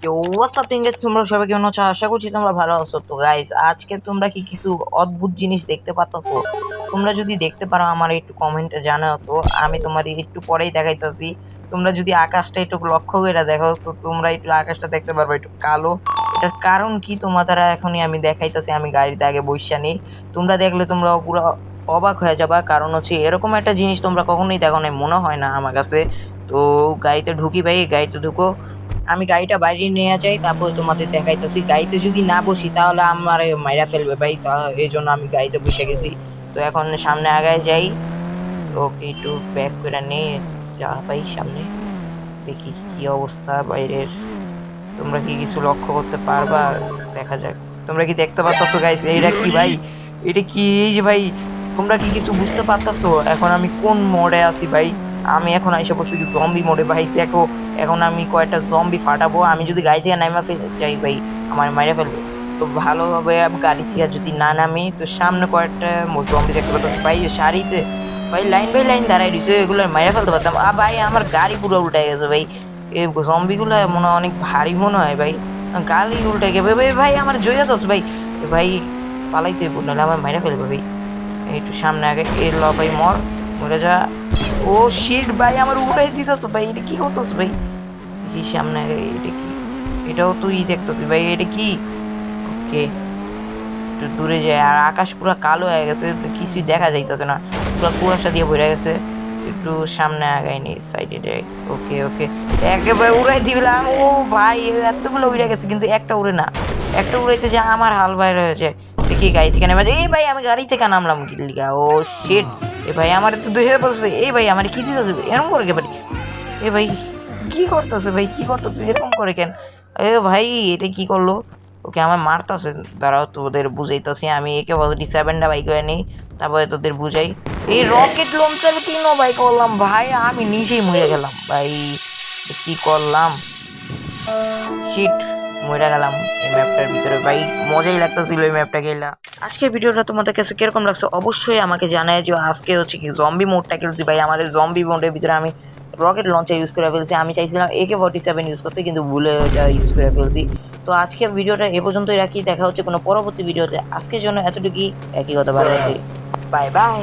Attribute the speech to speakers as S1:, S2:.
S1: তোমরা সবাই কেমন আছো? আশা করছি তোমরা ভালো আছো। তো গাইস, আজকে তোমরা কি কিছু অদ্ভুত জিনিস দেখতে পাচ্ছো? তোমরা যদি দেখতে পারো আমার একটু কমেন্টে জানাও। তো আমি তোমাদের একটু পরেই দেখাইতাছি। তোমরা যদি আকাশটা একটু লক্ষ্য করে দেখো তো তোমরা একটু আকাশটা দেখতে পারবে একটু কালো। এটার কারণ কি তোমাদের এখনই আমি দেখাইতাছি। আমি গাড়িতে আগে বইসা নেই, তোমরা দেখলে তোমরা পুরো অবাক হয়ে যাবা। কারণ হচ্ছে এরকম একটা জিনিস তোমরা কখনোই দেখো নাই, মনে হয় না আমার কাছে। তো গাড়িতে ঢুকি ভাই, গাড়িতে ঢুকো। আমি গাড়িটা বাইরে নিয়ে যাই, তারপর তোমাদের দেখাইতেছি। গাড়িতে যদি না বসি তাহলে আমার মাইরা ফেলবে ভাই, তা এই জন্য আমি গাড়িতে বসে গেছি। তো এখন সামনে আগায় যাই। ওকে, একটু ব্যাক করে নিয়ে যা ভাই সামনে, দেখি কি অবস্থা বাইরের। তোমরা কি কিছু লক্ষ্য করতে পারবা? দেখা যাক। তোমরা কি দেখতে পাচ্ছ গাইস? এইটা কি ভাই? এটা কি? এই যে ভাই, তোমরা কি কিছু বুঝতে পারতাছো এখন আমি কোন মোডে আছি ভাই? আমি এখন আইসা পড়ছি জম্বি মোডে ভাই। দেখো এখন আমি কয়েকটা জম্বি ফাটাবো। আমি যদি গাড়ি থেকে নামা যাই ভাই, আমার মাইরা ফেলবে। তো ভালোভাবে গাড়ি থেকে যদি না নামি তো সামনে কয়েকটা জম্বি দেখতে পাচ্ছি ভাই সারিতে। ভাই লাইন বাই লাইন দাঁড়াই দিছে, এগুলো মাইরা ফেলতে পারতাম। ভাই আমার গাড়ি পুরো উল্টে গেছে ভাই। এই জম্বিগুলো মনে হয় অনেক ভারী মনে হয় ভাই। গাড়ি উল্টে গেবে ভাই। ভাই আমার জয় দোষ ভাই। ভাই পালাইতে হইব, নাহলে আমার মাইরা ফেলবে ভাই। একটু সামনে আগে এ ল ভাই, মর মরে যা। ও শিট ভাই, আমার উড়াই দিতেছ ভাই। এটা কি করতেছ ভাই? দেখি সামনে আগে, এটা কি? এটাও তুই দেখতেছিস ভাই? এটা কি? ওকে, একটু দূরে যায়। আর আকাশ পুরো কালো হয়ে গেছে, তো কিছুই দেখা যাইতেছে না, পুরো কুয়াশা দিয়ে ভরে গেছে। একটু সামনে আগাইনি, সাইডে যাই। ওকে ওকে, একেবারে উড়াই দিলাম। ও ভাই, এতগুলো উড়ে গেছে কিন্তু একটা উড়ে না। একটা উড়াইতে যে আমার হাল বাইরে হয়েছে। দেখি গাড়ি থেকে নেমে, এই ভাই আমি গাড়ি থেকে নামলাম গিল্লিগা। ও শিট। এ ভাই আমার তো 2000 বলছে। এই ভাই আমার কি দিতেছে এরকম করে? কে ভাই? এ ভাই কি করতেছে ভাই? কি করতেছে এরকম করে কেন? এ ভাই এটা কি করলো? ওকে আমার মারতেছে। দাঁড়াও তোদের বুঝাইতেছি। আমি একে বলছি 7টা বাইক হয়ে নেই, তারপরে তোদের বুঝাই। এই রকেট লঞ্চার কেন বাইক করলাম ভাই? আমি নিচেই মরে গেলাম ভাই। কি করলাম? শিট, মরে গেলাম এই ম্যাপটার ভিতরে ভাই। মজাই লাগতেছিল এই ম্যাপটা খেলা। আজকের ভিডিওটা তোমাদের কাছে কিরকম লাগছে অবশ্যই আমাকে জানায়। যে আজকে হচ্ছে কি জম্বি মোডটা খেলছি ভাই। আমার এই জম্বি মোডের ভিতরে আমি রকেট লঞ্চার ইউজ করে ফেলছি। আমি চাইছিলাম AK-47 ইউজ করতে, কিন্তু ভুলে ওটা ইউজ করে ফেলছি। তো আজকে ভিডিওটা এ পর্যন্তই রাখি। দেখা হচ্ছে কোনো পরবর্তী ভিডিওতে। আজকের জন্য এতটুকুই। একই কথা, বাই বাই।